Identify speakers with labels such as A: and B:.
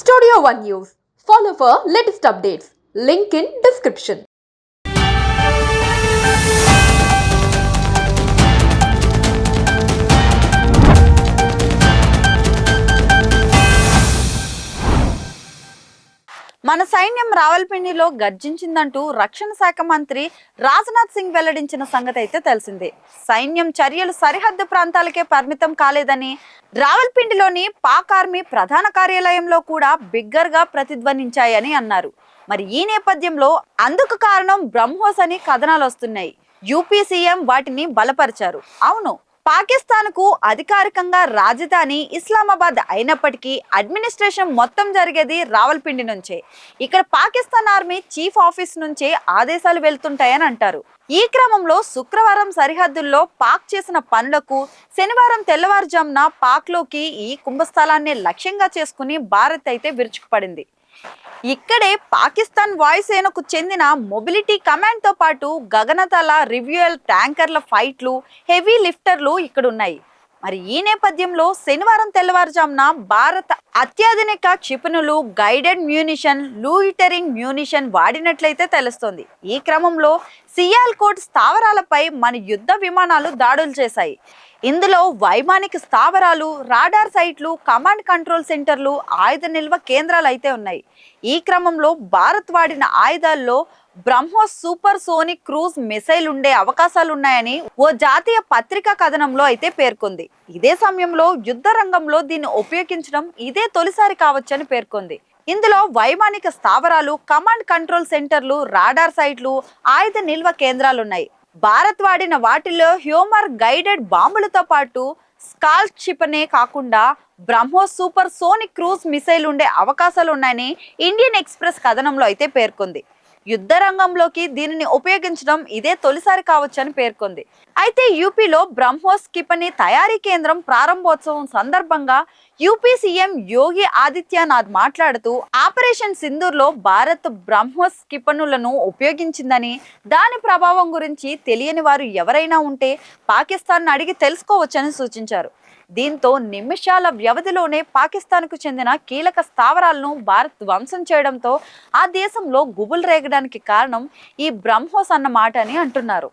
A: Studio One News. Follow for latest updates. Link in description.
B: మన సైన్యం రావల్పిండిలో గర్జించిందంటూ రక్షణ శాఖ మంత్రి రాజ్నాథ్ సింగ్ వెల్లడించిన సంగతి అయితే తెలిసిందే. సైన్యం చర్యలు సరిహద్దు ప్రాంతాలకే పరిమితం కాలేదని రావల్పిండిలోని పాక్ ఆర్మీ ప్రధాన కార్యాలయంలో కూడా బిగ్గరగా ప్రతిధ్వనించాయని అన్నారు. మరి ఈ నేపథ్యంలో అందుకు కారణం బ్రహ్మోస్ అని కథనాలు వస్తున్నాయి. యూపీ సీఎం వాటిని బలపరిచారు. అవును, పాకిస్తాన్కు అధికారికంగా రాజధాని ఇస్లామాబాద్ అయినప్పటికీ అడ్మినిస్ట్రేషన్ మొత్తం జరిగేది రావల్పిండి నుంచే. ఇక్కడ పాకిస్తాన్ ఆర్మీ చీఫ్ ఆఫీస్ నుంచే ఆదేశాలు వెళ్తుంటాయని అంటారు. ఈ క్రమంలో శుక్రవారం సరిహద్దుల్లో పాక్ చేసిన పనులకు శనివారం తెల్లవారుజామున పాక్లోకి ఈ కుంభస్థలాన్ని లక్ష్యంగా చేసుకుని భారత్ అయితే విరుచుకుపడింది. ఇక్కడే పాకిస్తాన్ వాయుసేనకు చెందిన మొబిలిటీ కమాండ్ తో పాటు గగనతల రివ్యూయల్ ట్యాంకర్ల ఫైట్లు, హెవీ లిఫ్టర్లు ఇక్కడ ఉన్నాయి. మరి ఈ నేపథ్యంలో శనివారం తెల్లవారుజామున భారత అత్యాధునిక క్షిపణులు, గైడెడ్ మ్యూనిషన్, లూయిటరింగ్ మ్యూనిషన్ వాడినట్లయితే తెలుస్తోంది. ఈ క్రమంలో సియాల్కోట్ స్థావరాలపై మన యుద్ధ విమానాలు దాడులు చేశాయి. ఇందులో వైమానిక స్థావరాలు, రాడార్ సైట్లు, కమాండ్ కంట్రోల్ సెంటర్లు, ఆయుధ నిల్వ కేంద్రాలు అయితే ఉన్నాయి. ఈ క్రమంలో భారత్ వాడిన ఆయుధాల్లో BrahMos supersonic cruise missile ఉండే అవకాశాలున్నాయని ఓ జాతీయ పత్రికా కథనంలో అయితే పేర్కొంది. ఇదే సమయంలో యుద్ధ రంగంలో దీన్ని ఉపయోగించడం ఇదే తొలిసారి కావచ్చని పేర్కొంది. ఇందులో వైమానిక స్థావరాలు, కమాండ్ కంట్రోల్ సెంటర్లు, రాడార్ సైట్లు, ఆయుధ నిల్వ కేంద్రాలున్నాయి. భారత్ వాడిన వాటిలో హ్యూమర్ గైడెడ్ బాంబులతో పాటు స్కాల్ క్షిపణే కాకుండా BrahMos supersonic cruise missile ఉండే అవకాశాలు ఉన్నాయని ఇండియన్ ఎక్స్ప్రెస్ కథనంలో అయితే పేర్కొంది. యుద్ధ రంగంలోకి దీనిని ఉపయోగించడం ఇదే తొలిసారి కావచ్చని పేర్కొంది. అయితే యూపీలో బ్రహ్మోస్ క్షిపణి తయారీ కేంద్రం ప్రారంభోత్సవం సందర్భంగా యూపీ సీఎం యోగి ఆదిత్యనాథ్ మాట్లాడుతూ ఆపరేషన్ సింధూర్లో భారత్ బ్రహ్మోస్ క్షిపణులను ఉపయోగించిందని, దాని ప్రభావం గురించి తెలియని వారు ఎవరైనా ఉంటే పాకిస్తాన్ అడిగి తెలుసుకోవచ్చని సూచించారు. దీంతో నిమిషాల వ్యవధిలోనే పాకిస్తాన్కు చెందిన కీలక స్థావరాలను భారత్ ధ్వంసం చేయడంతో ఆ దేశంలో గుబులు రేగడానికి కారణం ఈ బ్రహ్మోస్ అన్న మాట అని అంటున్నారు.